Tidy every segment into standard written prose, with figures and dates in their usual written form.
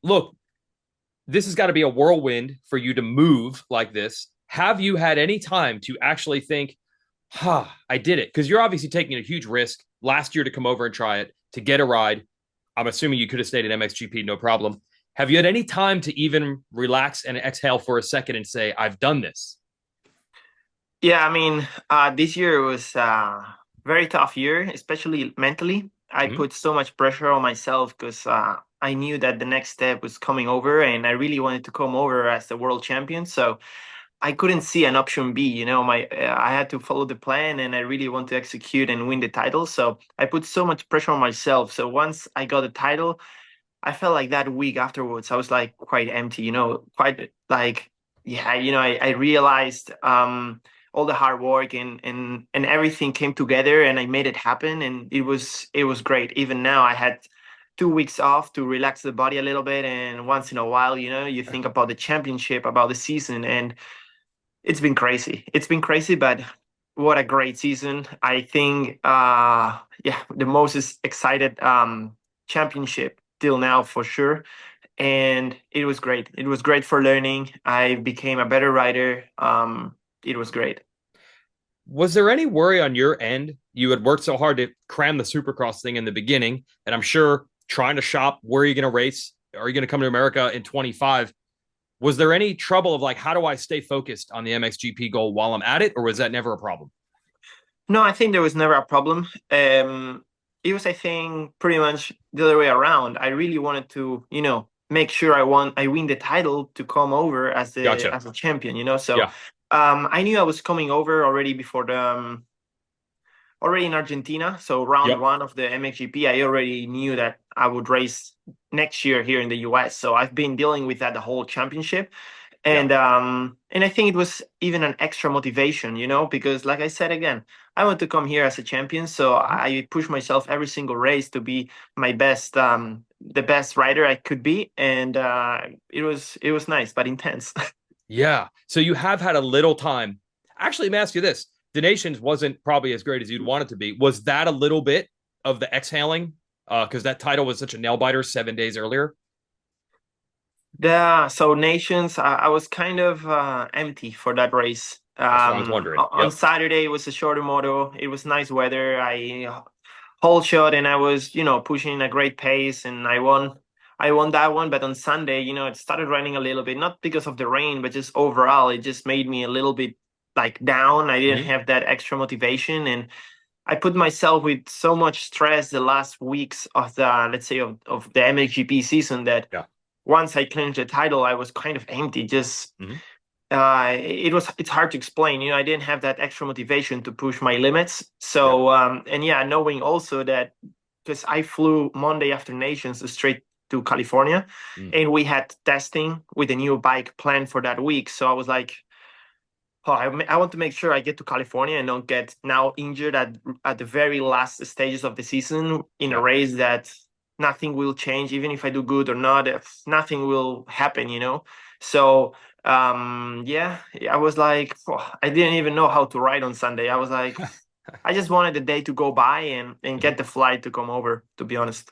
look, this has got to be a whirlwind for you to move like this. Have you had any time to actually think, I did it? Because you're obviously taking a huge risk last year to come over and try it, to get a ride. I'm assuming you could have stayed at MXGP, no problem. Have you had any time to even relax and exhale for a second and say, I've done this? Yeah, I mean, this year was a very tough year, especially mentally. I Mm-hmm. put so much pressure on myself because I knew that the next step was coming over, and I really wanted to come over as the world champion. So I couldn't see an option B. My I had to follow the plan, and I really want to execute and win the title. So I put so much pressure on myself. So once I got the title, I felt like that week afterwards, I was like quite empty, quite like, yeah, I realized all the hard work and everything came together and I made it happen. And it was great. Even now I had 2 weeks off to relax the body a little bit. And once in a while, you think about the championship, about the season, and it's been crazy. It's been crazy, but what a great season. I think yeah, the most is excited championship till now for sure. And it was great. It was great for learning. I became a better rider. It was great. Was there any worry on your end? You had worked so hard to cram the Supercross thing in the beginning, and I'm sure trying to shop where are you going to race? Are you going to come to America in 25? Was there any trouble of like, how do I stay focused on the MXGP goal while I'm at it, or was that never a problem? No, I think there was never a problem. It was, I think, pretty much the other way around. I really wanted to, make sure I win the title to come over as the Gotcha. as a champion. So Yeah. I knew I was coming over already before the already in Argentina. So round Yep. one of the MXGP, I already knew that I would race next year here in the US. So I've been dealing with that the whole championship. Yeah. And I think it was even an extra motivation, because like I said again, I want to come here as a champion. So Mhm. I push myself every single race to be my best, the best rider I could be. And it was nice but intense. Yeah. So you have had a little time. Actually, let me ask you this. The Nations wasn't probably as great as you'd want it to be. Was that a little bit of the exhaling? Because that title was such a nail biter 7 days earlier. So nations, I was kind of empty for that race. That's what I was wondering. On Yep. Saturday it was a shorter moto. It was nice weather. I whole shot and I was, pushing a great pace and I won. I won that one, but on Sunday, it started raining a little bit, not because of the rain, but just overall, it just made me a little bit like down. I didn't Mhm. have that extra motivation, and I put myself with so much stress the last weeks of the, let's say, of the MXGP season that Yeah. once I clinched the title, I was kind of empty. Just Mhm. it's hard to explain. I didn't have that extra motivation to push my limits. Yeah. So and yeah, knowing also that because I flew Monday after Nations straight to California, Mm. and we had testing with a new bike planned for that week. So I was like, oh, I want to make sure I get to California and don't get now injured at the very last stages of the season in a Yeah. race that nothing will change, even if I do good or not. If nothing will happen. So yeah, I was like, oh, I didn't even know how to ride on Sunday. I was like, I just wanted the day to go by and Mhm. get the flight to come over. To be honest.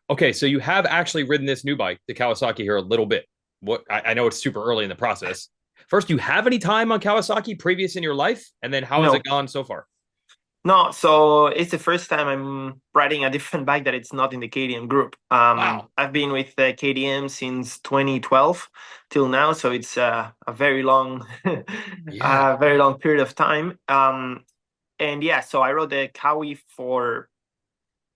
Okay, so you have actually ridden this new bike, the Kawasaki, here a little bit. What I know it's super early in the process. First, do you have any time on Kawasaki previous in your life? And then how has it No, gone so far? no, so it's the first time I'm riding a different bike that it's not in the KTM group. Wow. I've been with KTM since 2012 till now, so it's a very long, Yeah. a very long period of time. And yeah, so I rode the Kawi for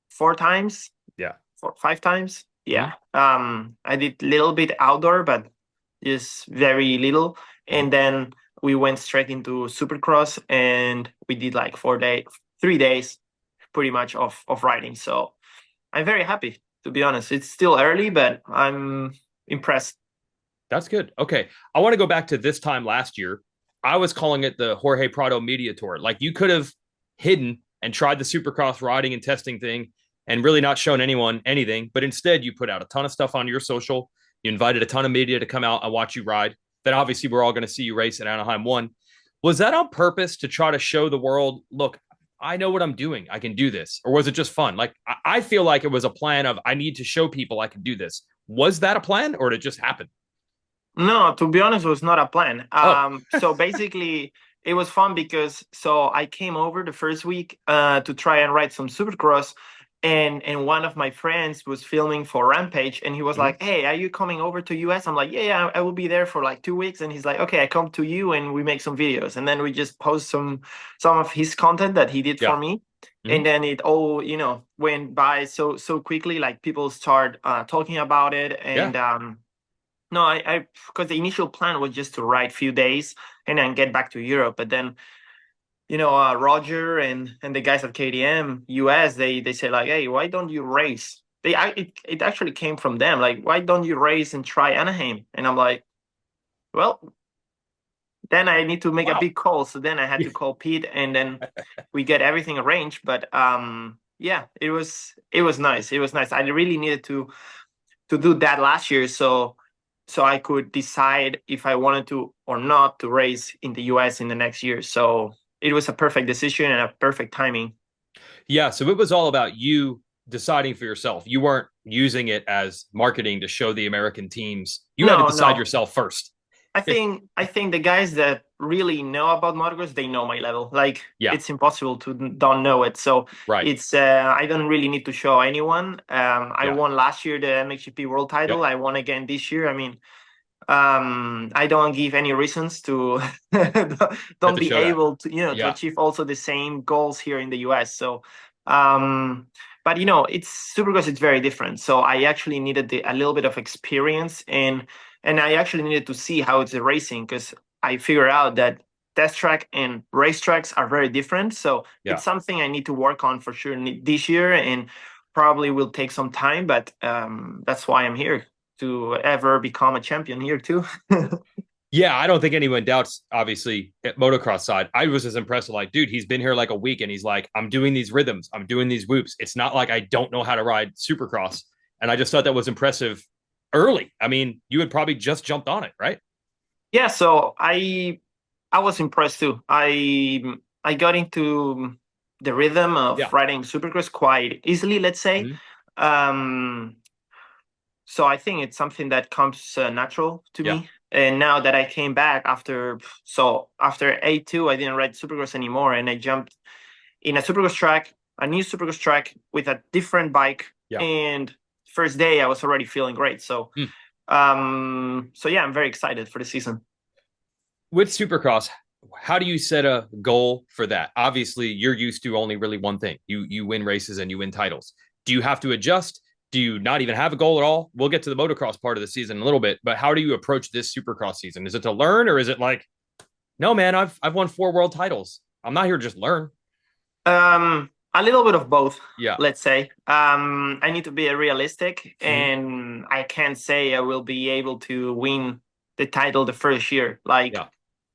4 times, Yeah. 5 times. Mhm. Yeah. I did little bit outdoor, but just very little. Mhm. And then we went straight into Supercross, and we did like 4 days, 3 days, pretty much of riding. So I'm very happy, to be honest. It's still early, but I'm impressed. That's good. Okay. I want to go back to this time last year. I was calling it the Jorge Prado Media Tour. Like you could have hidden and tried the Supercross riding and testing thing and really not shown anyone anything, but instead you put out a ton of stuff on your social. You invited a ton of media to come out and watch you ride. Then obviously we're all going to see you race at Anaheim 1. Was that on purpose to try to show the world, look, I know what I'm doing. I can do this? Or was it just fun? Like, I feel like it was a plan of, I need to show people I can do this. Was that a plan or did it just happen? No, to be honest, it was not a plan. Oh, So basically, it was fun because so I came over the first week to try and ride some Supercross, and one of my friends was filming for Rampage, and he was mhm. like, "Hey, are you coming over to US?" I'm like, "Yeah, I will be there for like 2 weeks." And he's like, "Okay, I come to you, and we make some videos, and then we just post some of his content that he did for Yeah. me." Mhm. And then it all, went by so quickly. Like people start talking about it, Yeah. and no, I because the initial plan was just to ride few days and then get back to Europe. But then, Roger and the guys at KTM US, they say like, hey, why don't you race? It actually came from them. Like, why don't you race and try Anaheim? And I'm like, well, then I need to make a Wow. big call. So then I had Yeah. to call Pete, and then we get everything arranged. But yeah, it was nice. It was nice. I really needed to do that last year, so I could decide if I wanted to or not to race in the US in the next year. So it was a perfect decision and a perfect timing. Yeah. So it was all about you deciding for yourself. You weren't using it as marketing to show the American teams. You had to No, decide no. yourself first. I think the guys that really know about motocross, they know my level. Like Yeah. it's impossible to don't know it. So Right. it's I don't really need to show anyone. I Yeah. won last year the MXGP World title. Yep. I won again this year. I mean, I don't give any reasons to Have don't to be show that. able to Yeah. achieve also the same goals here in the US. So but it's Supercross, it's very different. So I actually needed a little bit of experience, and I actually needed to see how it's racing, because I figured out that test track and racetracks are very different. So Yeah. it's something I need to work on for sure this year, and probably will take some time, but that's why I'm here, to ever become a champion here too. Yeah, I don't think anyone doubts, obviously, at motocross side. I was as impressed with, like, dude, he's been here like a week and he's like, I'm doing these rhythms, I'm doing these whoops. It's not like I don't know how to ride supercross. And I just thought that was impressive early. I mean, you had probably just jumped on it, right? Yeah, so I was impressed too. I got into the rhythm of Yeah. riding Supercross quite easily, let's say. Mhm. Um, so I think it's something that comes natural to Yeah. me. And now that I came back after A2, I didn't ride Supercross anymore, and I jumped in a Supercross track, a new Supercross track with a different bike. Yeah. And first day, I was already feeling great. So, Mm. so yeah, I'm very excited for the season. With supercross, how do you set a goal for that? Obviously, you're used to only really one thing. You win races and you win titles. Do you have to adjust? Do you not even have a goal at all? We'll get to the motocross part of the season in a little bit, but how do you approach this supercross season? Is it to learn or is it like, no, man, I've won 4 world titles. I'm not here to just learn. A little bit of both, Yeah. let's say. I need to be realistic, Mhm. and I can't say I will be able to win the title the first year. Like, Yeah.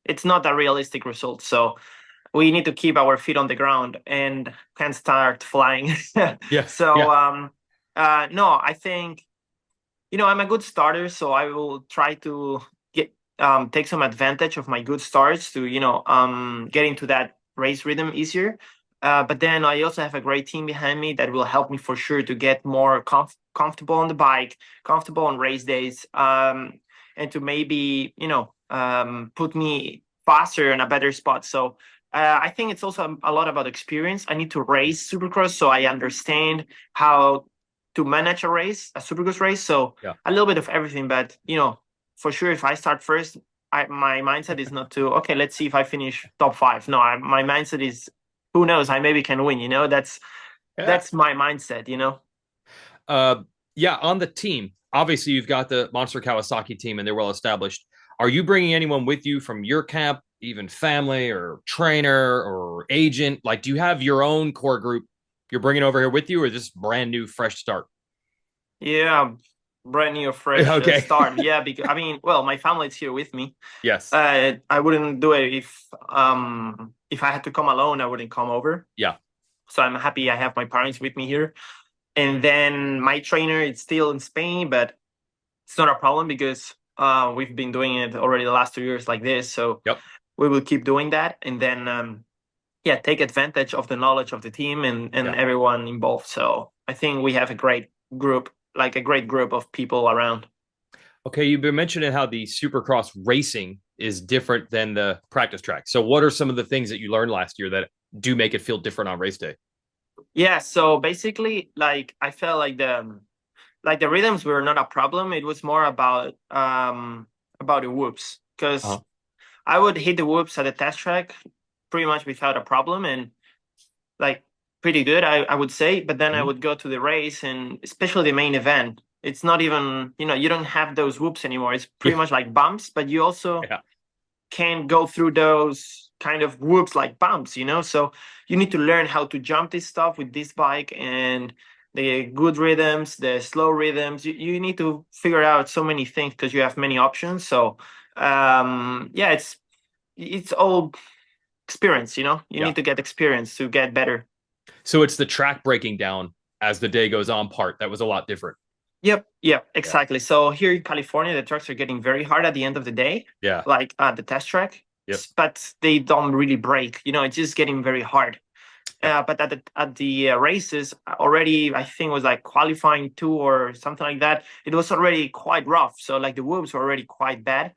it's not a realistic result. So we need to keep our feet on the ground and can start flying. Yeah. So Yeah. no, I think I'm a good starter, so I will try to get take some advantage of my good starts to get into that race rhythm easier. But then I also have a great team behind me that will help me for sure to get more comfortable on the bike, comfortable on race days, and to maybe put me faster in a better spot. So I think it's also a lot about experience. I need to race Supercross, so I understand how to manage a race, a Supercross race. So Yeah. a little bit of everything, but for sure, if I start first, my mindset is not to, okay, let's see if I finish top five. No, my mindset is, who knows, I maybe can win. That's Yeah. that's my mindset. Uh, yeah. On the team, obviously, you've got the Monster Kawasaki team and they're well established. Are you bringing anyone with you from your camp, even family or trainer or agent? Like, do you have your own core group you're bringing over here with you, or just brand new, fresh start? Yeah, brand new, fresh Okay. start. Yeah, because I mean, well, my family is here with me. Yes. I wouldn't do it if I had to come alone. I wouldn't come over. Yeah. So I'm happy I have my parents with me here. And then my trainer is still in Spain, but it's not a problem because we've been doing it already the last 2 years like this. So Yep. we will keep doing that. And then yeah, take advantage of the knowledge of the team and Yeah. everyone involved. So I think we have a great group, like a great group of people around. Okay, you've been mentioning how the Supercross racing is different than the practice track. So, what are some of the things that you learned last year that do make it feel different on race day? Yeah, so basically, like I felt like the rhythms were not a problem. It was more about the whoops because Uh-huh. I would hit the whoops at the test track pretty much without a problem and like pretty good, I would say. But then I Mhm. would go to the race and especially the main event. It's not even, you don't have those whoops anymore. It's pretty Yeah. much like bumps, but you also Yeah. can go through those kind of whoops like bumps. So you need to learn how to jump this stuff with this bike and the good rhythms, the slow rhythms. You need to figure out so many things because you have many options. So yeah, it's all experience. You Yeah. need to get experience to get better. So, it's the track breaking down as the day goes on part that was a lot different. Yep, Yeah. exactly. So here in California, the trucks are getting very hard at the end of the day, Yeah. like the test track, Yep. but they don't really break. It's just getting very hard. Yep. But at the races already, I think it was like qualifying two or something like that. It was already quite rough. So like the whoops were already quite bad.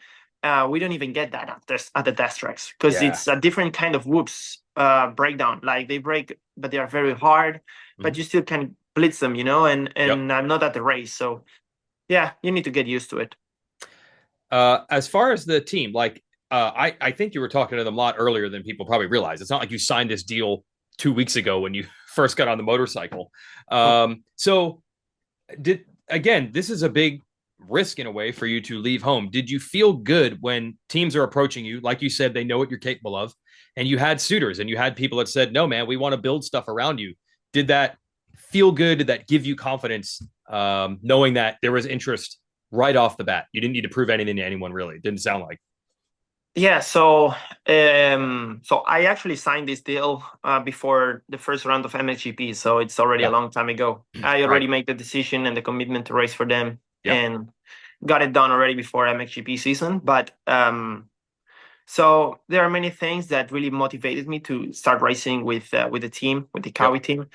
We don't even get that at the test tracks because Yeah. it's a different kind of whoops breakdown. Like they break, but they are very hard. But Mhm. you still can blitz them, and Yep. not at the race. So yeah, you need to get used to it. As far as the team, like I think you were talking to them a lot earlier than people probably realize. It's not like you signed this deal 2 weeks ago when you first got on the motorcycle. So did again, this is a big risk in a way for you to leave home. Did you feel good when teams are approaching you? Like you said, they know what you're capable of, and you had suitors and you had people that said, "No, man, we want to build stuff around you." Did that feel good? Did that give you confidence, knowing that there was interest right off the bat? You didn't need to prove anything to anyone, really. It didn't sound like. Yeah, so I actually signed this deal before the first round of MXGP, so it's already a Yeah, long time ago. I right. already made the decision and the commitment to race for them, Yeah, and got it done already before MXGP season. But so there are many things that really motivated me to start racing with the team, with the yep. Kawi team.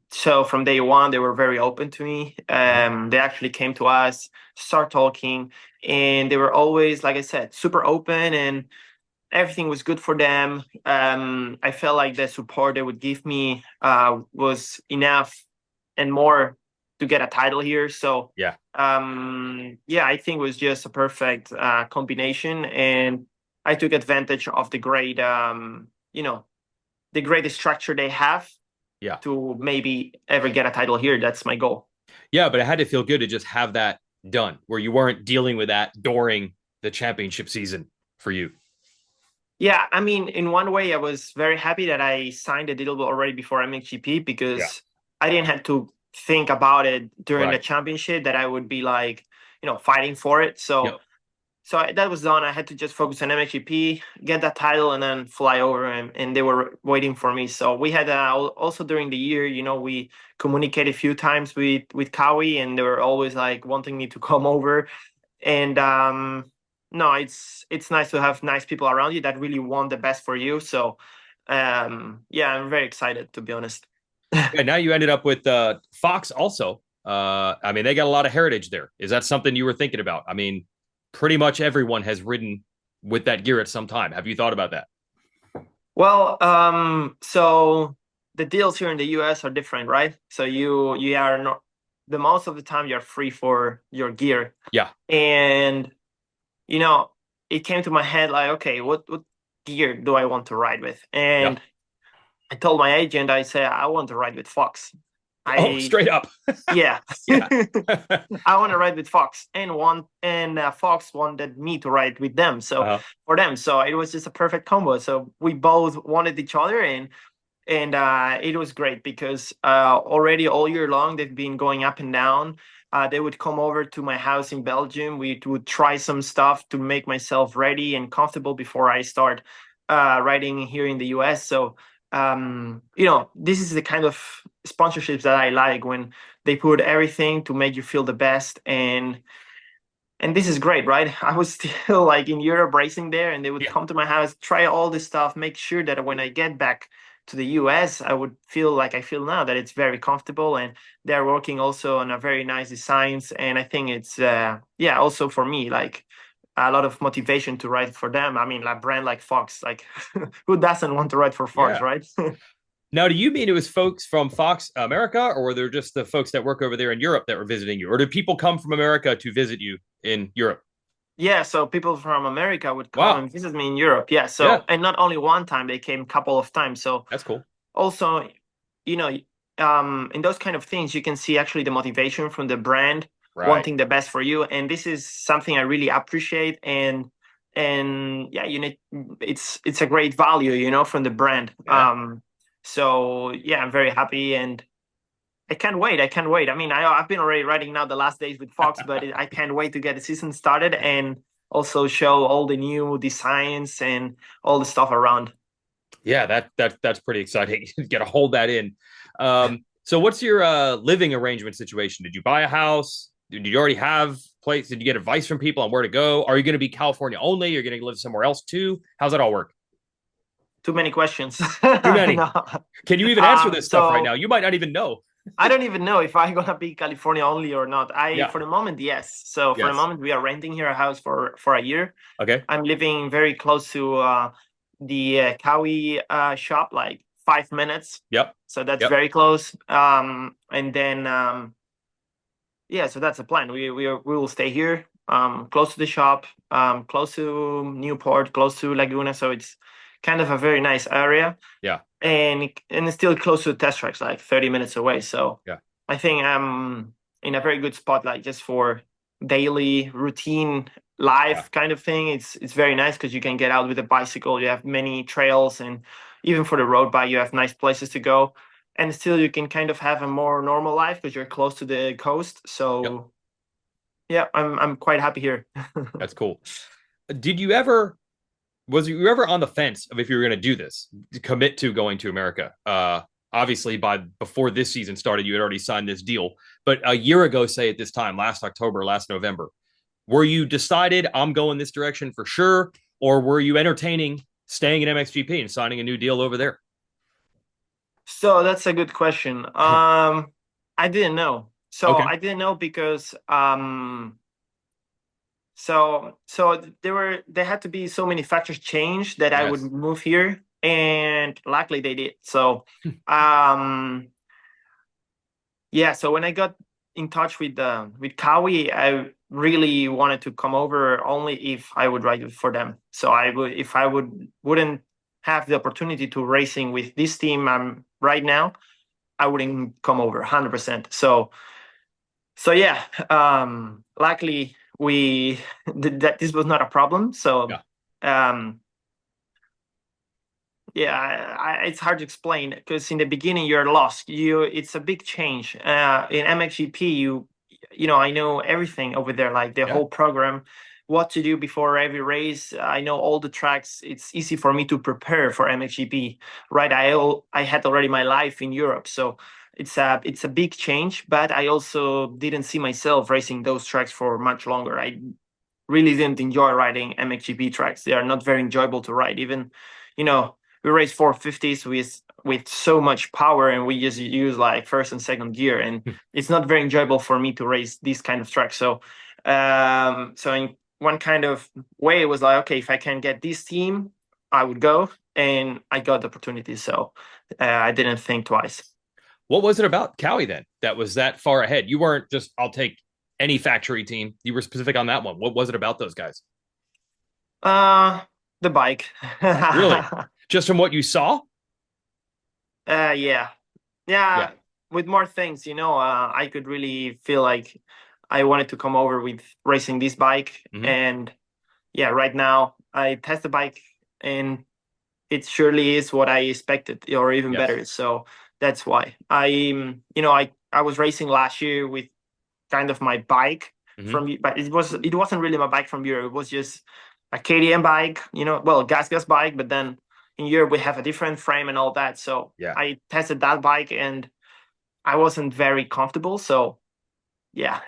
So from day one, they were very open to me. Mhm. They actually came to us, start talking, and they were always, like I said, super open and everything was good for them. I felt like the support they would give me was enough and more to get a title here. So Yeah, yeah, I think it was just a perfect combination, and I took advantage of the great structure they have yeah, to maybe ever get a title here. That's my goal. yeah. But it had to feel good to just have that done, where you weren't dealing with that during the championship season for you. Yeah, I mean, in one way, I was very happy that I signed the deal already before MXGP Yeah, because I didn't have to think about it during the right. championship that I would be like, fighting for it. So, Yep. that was done. I had to just focus on MXGP, get that title, and then fly over, and they were waiting for me. So we had also during the year, we communicated a few times with Kawi, and they were always like wanting me to come over. And no, it's nice to have nice people around you that really want the best for you. So yeah, I'm very excited to be honest. And now you ended up with Fox also. I mean, they got a lot of heritage there. Is that something you were thinking about? I mean, pretty much everyone has ridden with that gear at some time. Have you thought about that? Well, so the deals here in the US are different, right? So you are not the most of the time you're free for your gear. Yeah. And you know, it came to my head like, okay, what gear do I want to ride with? Yeah. And I told my agent, I said, I want to ride with Fox. Oh, I straight up. Yeah, Yeah. I want to ride with Fox, and Fox wanted me to ride with them. So uh, for them, so it was just a perfect combo. So we both wanted each other, and it was great because already all year long they've been going up and down. They would come over to my house in Belgium. We would try some stuff to make myself ready and comfortable before I start riding here in the US. So this is the kind of sponsorships that I like when they put everything to make you feel the best and this is great, right? I was still like in Europe racing there, and they would Yeah. come to my house, try all this stuff, make sure that when I get back to the US, I would feel like I feel now, that it's very comfortable, and they're working also on a very nice designs. And I think it's yeah, also for me, like a lot of motivation to ride for them. I mean, like brand like Fox, like who doesn't want to ride for Fox, Yeah. right? Now, do you mean it was folks from Fox America, or were there just the folks that work over there in Europe that were visiting you, or did people come from America to visit you in Europe? Yeah, so people from America would come Wow. and visit me in Europe. Yeah, Yeah, so and not only one time, they came a couple of times. So that's cool. also, you know, in those kind of things, you can see actually the motivation from the brand Right. wanting the best for you, and this is something I really appreciate. And yeah, you need it's a great value, from the brand. Yeah. So yeah, I'm very happy, and I can't wait. I can't wait. I mean, I've been already riding now the last days with Fox, but I can't wait to get the season started and also show all the new designs and all the stuff around. Yeah, that's pretty exciting. You got to hold that in. So what's your living arrangement situation? Did you buy a house? Did you already have place? Did you get advice from people on where to go? Are you going to be California only? You're going to live somewhere else too? How's that all work? Too many questions. Too many. No. Can you even answer this stuff right now? So You might not even know. I don't even know if I'm gonna be California only or not. Yeah. For the moment, yes. So for the Yes. moment, we are renting here a house for a year. Okay. I'm living very close to the Kawi shop, like 5 minutes. Yep. So that's Yep. very close. And then yeah, so that's the plan. We will stay here, close to the shop, close to Newport, close to Laguna. So it's kind of a very nice area, Yeah. and it's still close to the test tracks, like 30 minutes away. So Yeah. I think I'm in a very good spot, like just for daily routine Yeah. life kind of thing. It's very nice because you can get out with a bicycle. You have many trails, and even for the road bike, you have nice places to go. And still, you can kind of have a more normal life because you're close to the coast. Yep. So yeah, I'm quite happy here. That's cool. Did you ever was you ever on the fence of if you were going to do this, commit to going to America? Obviously, by before this season started, you had already signed this deal. But a year ago, say at this time, last October, last November, were you decided I'm going this direction for sure, or were you entertaining staying in MXGP and signing a new deal over there? So that's a good question. I didn't know. So Okay. I didn't know because so there had to be so many factors change that I would Yes. move here, and luckily they did. So um yeah, so when I got in touch with Kawi, I really wanted to come over only if I would ride for them. So I would if I wouldn't have the opportunity to racing with this team I'm right now, I wouldn't come over 100%. So yeah, luckily we that this was not a problem. So Yeah. um yeah, it's hard to explain because in the beginning you're lost. It's a big change. In MXGP, I know everything over there, like the Yeah. whole program, what to do before every race. I know all the tracks. It's easy for me to prepare for MXGP, right? I had already my life in Europe, so it's a big change. But I also didn't see myself racing those tracks for much longer. I really didn't enjoy riding MXGP tracks. They are not very enjoyable to ride. Even, you know, we race 450s with so much power, and we just use like first and second gear, and it's not very enjoyable for me to race these kind of tracks. So in one kind of way, it was like, okay, if I can get this team, I would go, and I got the opportunity. So I didn't think twice. What was it about Cowie then that was that far ahead? You weren't just, I'll take any factory team. You were specific on that one. What was it about those guys? Uh, the bike. Really? Just from what you saw? Yeah. Yeah. Yeah, with more things, I could really feel like I wanted to come over with racing this bike. Hmm. And yeah, right now I test the bike, and it surely is what I expected, or even Yes. better. So that's why I was racing last year with kind of my bike Hmm. from, but it wasn't really my bike from Europe. It was just a KTM bike, well, gas bike, but then in Europe we have a different frame and all that. So Yeah. I tested that bike, and I wasn't very comfortable. So yeah,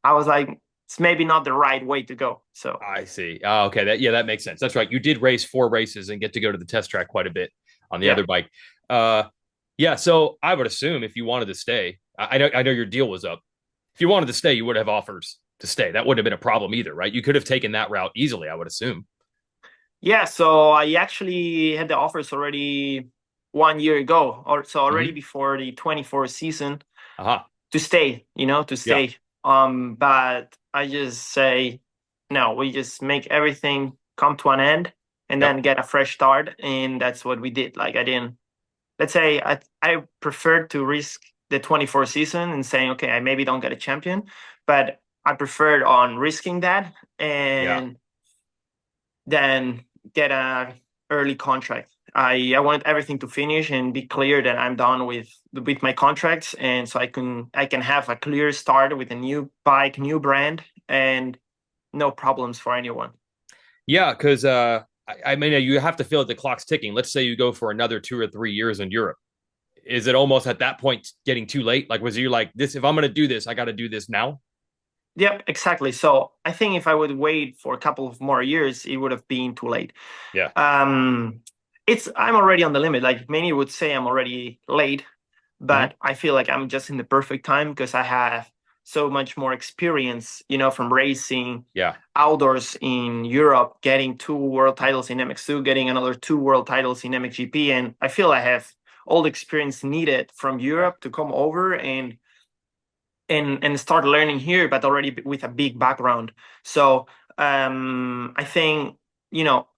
I was like, it's maybe not the right way to go. So I see. Oh, okay. That makes sense. That's right. You did race 4 races and get to go to the test track quite a bit on the yeah. other bike. Uh, yeah. So I would assume if you wanted to stay, I know your deal was up. If you wanted to stay, you would have offers to stay. That wouldn't have been a problem either, right? You could have taken that route easily, I would assume. Yeah, so I actually had the offers already 1 year ago, or so already Mm-hmm. before the 24 season Aha. to stay, to Yeah. stay. But I just say no, we just make everything come to an end and Yep. then get a fresh start. And that's what we did. Like I didn't, let's say I preferred to risk the 24 season and saying, okay, I maybe don't get a champion, but I preferred on risking that Yeah. and then get a early contract. I wanted everything to finish and be clear that I'm done with my contracts, and so I can have a clear start with a new bike, new brand, and no problems for anyone. Yeah. Because I mean, you have to feel that the clock's ticking. Let's say you go for another 2 or 3 years in Europe. Is it almost at that point getting too late? Like, was you like this? If I'm going to do this, I got to do this now. Yep, exactly. So I think if I would wait for a couple of more years, it would have been too late. Yeah. Um, I'm already on the limit. Like many would say, I'm already late, Mm-hmm. but I feel like I'm just in the perfect time because I have so much more experience, from racing Yeah. outdoors in Europe, getting 2 world titles in MX2, getting another 2 world titles in MXGP, and I feel I have all the experience needed from Yeah. Europe to come over and start learning here, but already with a big background. So I think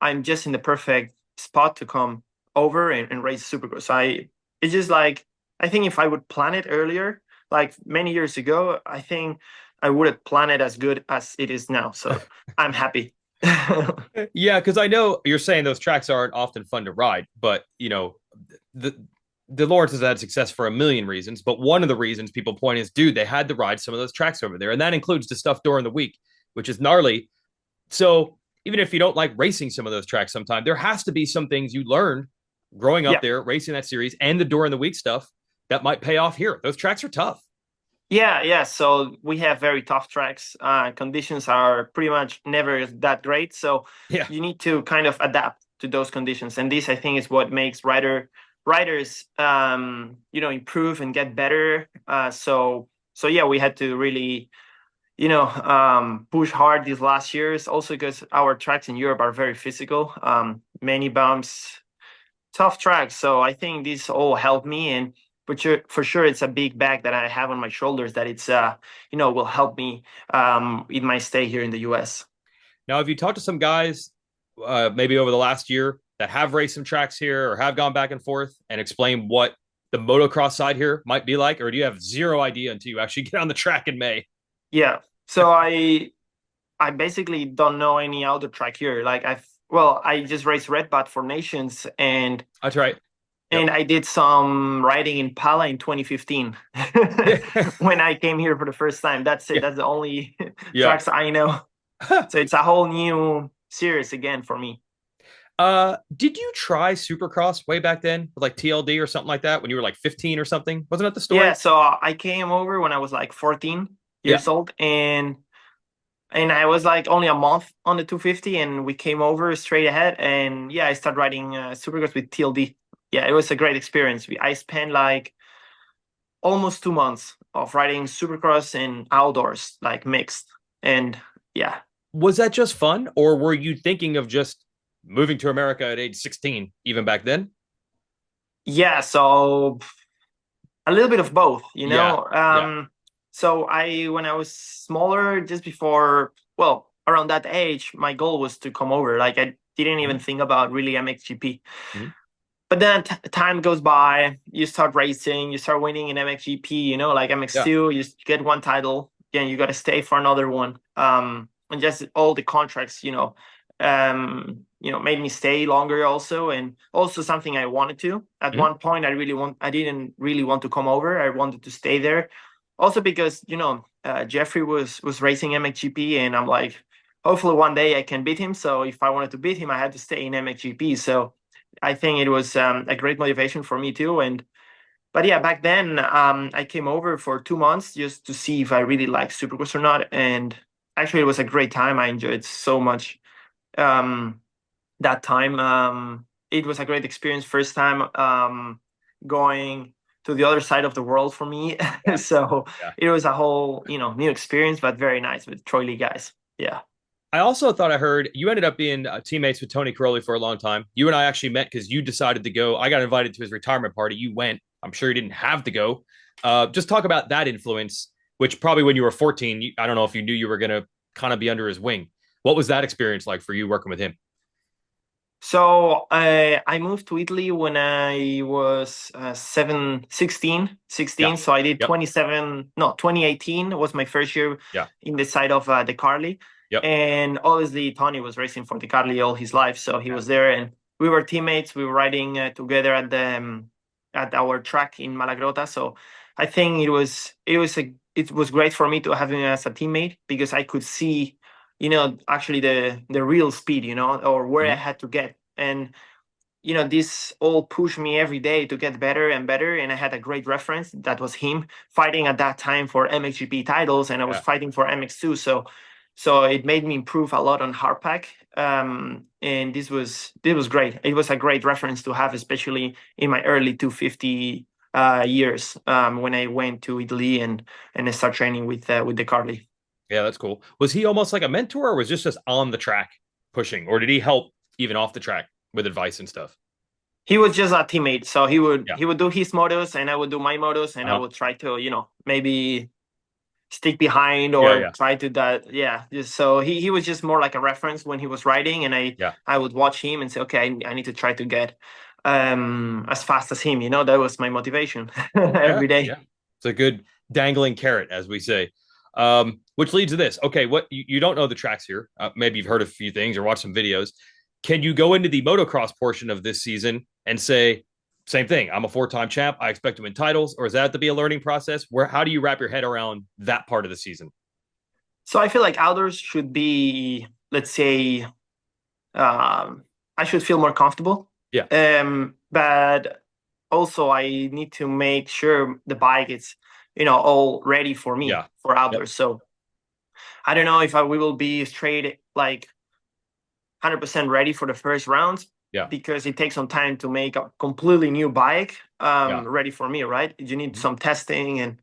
I'm just in the perfect spot to come over and race Supercross. It's just like I think if I would plan it earlier, like many years ago, I think I would have planned it as good as it is now. So I'm happy. Yeah, because I know you're saying those tracks aren't often fun to ride, but the the Lawrence has had success for a million reasons. But one of the reasons people point is, dude, they had to ride some of those tracks over there, and that includes the stuff during the week, which is gnarly. So even if you don't like racing some of those tracks, sometime there has to be some things you learned growing up Yeah. there, racing that series, and the during the week stuff that might pay off here. Those tracks are tough. Yeah, yeah. So we have very tough tracks. Conditions are pretty much never that great. So Yeah. you need to kind of adapt to those conditions. And this, I think, is what makes riders, improve and get better. So yeah, we had to really, push hard these last years. Also because our tracks in Europe are very physical. Many bumps, tough tracks. So I think this all helped me, and for sure, it's a big bag that I have on my shoulders that it's will help me in my stay here in the U.S. Now, have you talked to some guys maybe over the last year that have raced some tracks here or have gone back and forth and explain what the motocross side here might be like, or do you have zero idea until you actually get on the track in May? Yeah. So I basically don't know any outdoor track here. Like I just raced Red Bat for Nations and That's right. and Yep. I did some riding in Pala in 2015 when I came here for the first time. That's it. Yeah. That's the only Yeah. tracks I know. So it's a whole new series again for me. Did you try Supercross way back then with like TLD or something like that when you were like 15 or something? Wasn't that the Yeah, story? so I came over when I was like 14 Yeah. years old and I was like only a month on the 250 and we came over straight ahead and yeah, I started riding Supercross with TLD. Yeah, it was a great experience. I spent like almost 2 months of riding Supercross and outdoors, like mixed. And yeah, Was that just fun, or were you thinking of just moving to America at age 16, even back then? yeah, so a little bit of both, you Yeah. know. Yeah. So when I was smaller, just before, well, around that age, my goal was to come over. Like I didn't even Mhm. think about really MXGP. Mhm. But then time goes by, you start racing, you start winning in MXGP, like Yeah. MX2, you get one title, then you got to stay for another one. And just all the contracts, made me stay longer also, and also something I wanted to. At Mhm. one point, I didn't really want to come over. I wanted to stay there, also because Jeffrey was racing MXGP, and I'm like, hopefully one day I can beat him. So if I wanted to beat him, I had to stay in MXGP. So I think it was a great motivation for me too. But yeah, back then I came over for 2 months just to see if I really liked Supercross or not. And actually, it was a great time. I enjoyed so much um, that time. It was a great experience. First time going to the other side of the world for me. Yeah. So Yeah. it was a whole, new experience, but very nice with Troy Lee guys. Yeah. I also thought I heard you ended up being teammates with Tony Crowley for a long time. You and I actually met because you decided to go. I got invited to his retirement party. You went. I'm sure you didn't have to go. Just talk about that influence, which probably when you were 14, I don't know if you knew you were going to kind of be under his wing. What was that experience like for you working with him? So I moved to Italy when I was 16. Yeah. So I did Yep. 2018 was my first year Yeah. in the side of the Carly. Yep. And obviously Tony was racing for the Carly all his life. So he Yeah. was there and we were teammates. We were riding together at our track in Malagrota. So I think it was great for me to have him as a teammate because I could see actually the real speed, or where I Mhm. had to get. And this all pushed me every day to get better and better. And I had a great reference that was him fighting at that time for MXGP titles, and I was Yeah. fighting for MX2. So it made me improve a lot on hardpack. And this was great. It was a great reference to have, especially in my early 250 years, when I went to Italy and I started training with the Carly. Yeah, that's cool. Was he almost like a mentor or was just on the track pushing? Or did he help even off the track with advice and stuff? He was just a teammate, so he would Yeah. he would do his motos and I would do my motos, and I Uh-huh. would try to maybe stick behind Yeah, or yeah. try to that. Yeah, just so he was just more like a reference when he was riding, and I Yeah. I would watch him and say, okay, I need to try to get as fast as him. That was my motivation Yeah. every day. Yeah. It's a good dangling carrot, as we say. Which leads to this. Okay, what you don't know the tracks here. Maybe you've heard a few things or watched some videos. Can you go into the motocross portion of this season and say, same thing? I'm a four-time champ. I expect to win titles, or is that to be a learning process? How do you wrap your head around that part of the season? So I feel like outdoors should be, let's say, I should feel more comfortable. Yeah. But also I need to make sure the bike is, all ready for me Yeah. for Yep. outdoors. So I don't know if we will be straight like 100% ready for the first rounds Yeah. because it takes some time to make a completely new bike Yeah. ready for me, right? You need Mhm. some testing, and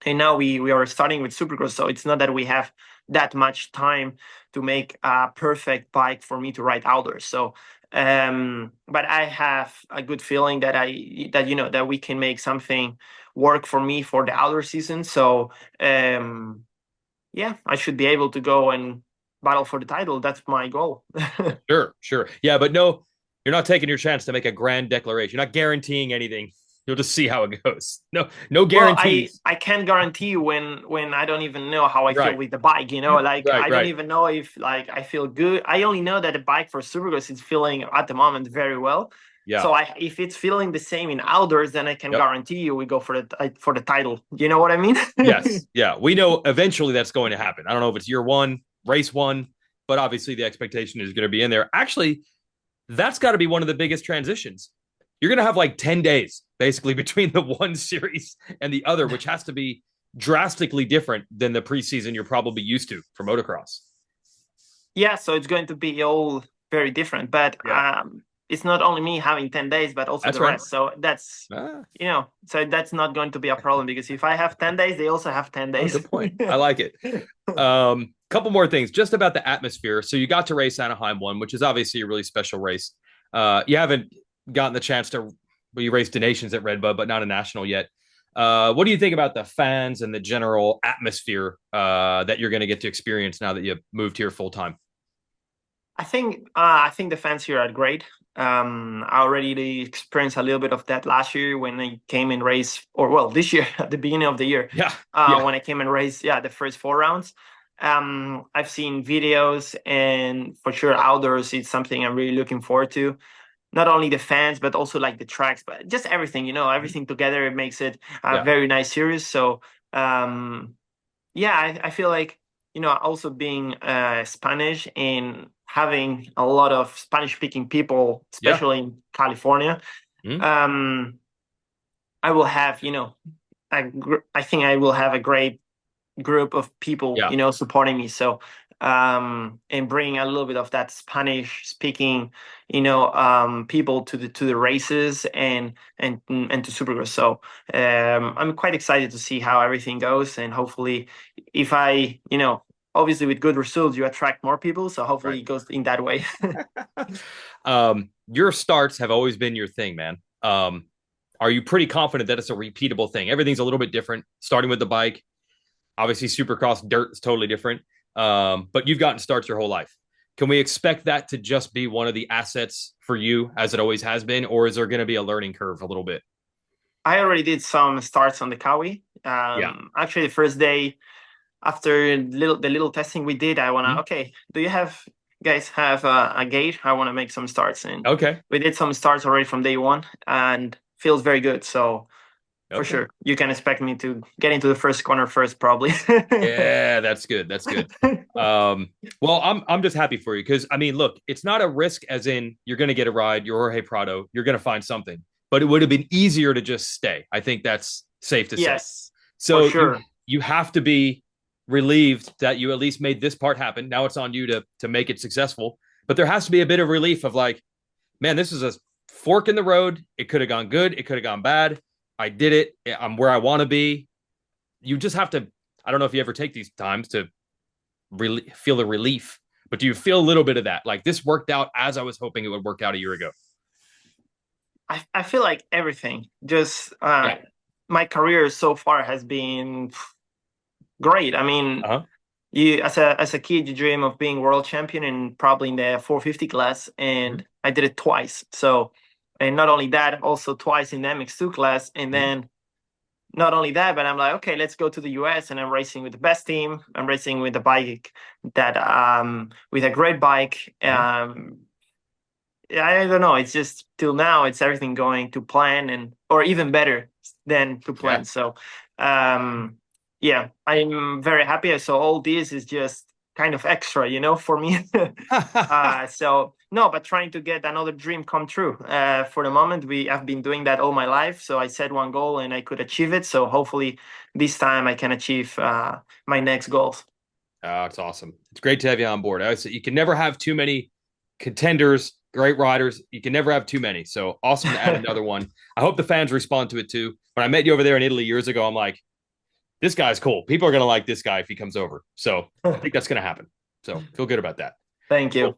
now we are starting with Supercross, so it's not that we have that much time to make a perfect bike for me to ride outdoors. So but I have a good feeling that we can make something work for me for the outdoor season. So um yeah, I should be able to go and battle for the title. That's my goal. Sure. Sure. Yeah, but no, you're not taking your chance to make a grand declaration. You're not guaranteeing anything. You'll just see how it goes. No, no Well, I guarantees. I can't guarantee you when I don't even know how I feel Right. with the bike. Like Right. I don't Right. even know if like I feel good. I only know that the bike for Supercross is feeling at the moment very well. Yeah. So if it's feeling the same in outdoors, then I can Yep. guarantee you we go for the title. You know what I mean? Yes. Yeah. We know eventually that's going to happen. I don't know if it's year one, race one, but obviously the expectation is going to be in there. Actually, that's got to be one of the biggest transitions. You're going to have like 10 days basically between the one series and the other, which has to be drastically different than the preseason you're probably used to for motocross. Yeah, so it's going to be all very different, but Yeah. it's not only me having 10 days, but also That's the right. rest. So Ah, so that's not going to be a problem because if I have 10 days, they also have 10 oh, days. good point. I like it. Couple more things just about the atmosphere. So you got to race Anaheim one, which is obviously a really special race. You haven't gotten the chance to, well, you raced the nations at Red Bud, but not a national yet. What do you think about the fans and the general atmosphere that you're going to get to experience now that you've moved here full time? I think the fans here are great. I already experienced a little bit of that last year when I came and raced, or well, this year at the beginning of the year, Yeah, yeah, when I came and raced, yeah, the first four rounds. I've seen videos, and for sure, outdoors, it's something I'm really looking forward to. Not only the fans, but also like the tracks, but just everything, everything together. It makes it a yeah, very nice series. So, yeah, I feel like also being Spanish and having a lot of Spanish speaking people, yeah. especially in California, Mhm. um I will have I think I will have a great group of people, Yeah. supporting me. So, and bring a little bit of that Spanish speaking, people to the races and to Supercross. So, I'm quite excited to see how everything goes, and hopefully, if I, obviously with good results, you attract more people. So hopefully Right. it goes in that way. Your starts have always been your thing, man. Are you pretty confident that it's a repeatable thing? Everything's a little bit different, starting with the bike. Obviously, Supercross dirt is totally different. But you've gotten starts your whole life. Can we expect that to just be one of the assets for you as it always has been, or is there going to be a learning curve a little bit? I already did some starts on the Kawi. Yeah. Actually, the first day after the little testing we did, I wanna Mhm. okay. Do you guys have a gate? I want to make some starts, and Okay. we did some starts already from day one, and feels very good. So for Okay. sure, you can expect me to get into the first corner first, probably. Yeah, that's good. That's good. Um, well, I'm just happy for you because I mean, look, it's not a risk as in you're going to get a ride. You're Jorge Prado. You're going to find something, but it would have been easier to just stay. I think that's safe to say. Yes, for So sure. you have to be relieved that you at least made this part happen. Now it's on you to make it successful. But there has to be a bit of relief of like, man, this is a fork in the road. It could have gone good. It could have gone bad. I did it. I'm where I want to be. You just have to. I don't know if you ever take these times to feel the relief, but do you feel a little bit of that? Like this worked out as I was hoping it would work out a year ago. I feel like everything. Just Yeah. my career so far has been great. I mean, Uh huh. you as a kid you dream of being world champion and probably in the 450 class, Mm-hmm. and I did it twice. So, and not only that, also twice in the MX2 class, and Mm-hmm. then not only that, but I'm like, okay, let's go to the US, and I'm racing with the best team. I'm racing with a bike that with a great bike. Mm-hmm. I don't know. It's just till now, it's everything going to plan, and or even better than to Yeah. plan. So, um, yeah, I'm very happy. So all this is just kind of extra, for me. So no, but trying to get another dream come true. For the moment, I've been doing that all my life. So I set one goal and I could achieve it. So hopefully this time I can achieve my next goals. Oh, it's awesome. It's great to have you on board. I say you can never have too many contenders, great riders. You can never have too many. So awesome to add another one. I hope the fans respond to it too. When I met you over there in Italy years ago, I'm like, this guy's cool. People are going to like this guy if he comes over. So I think that's going to happen. So feel good about that. Thank you. Cool.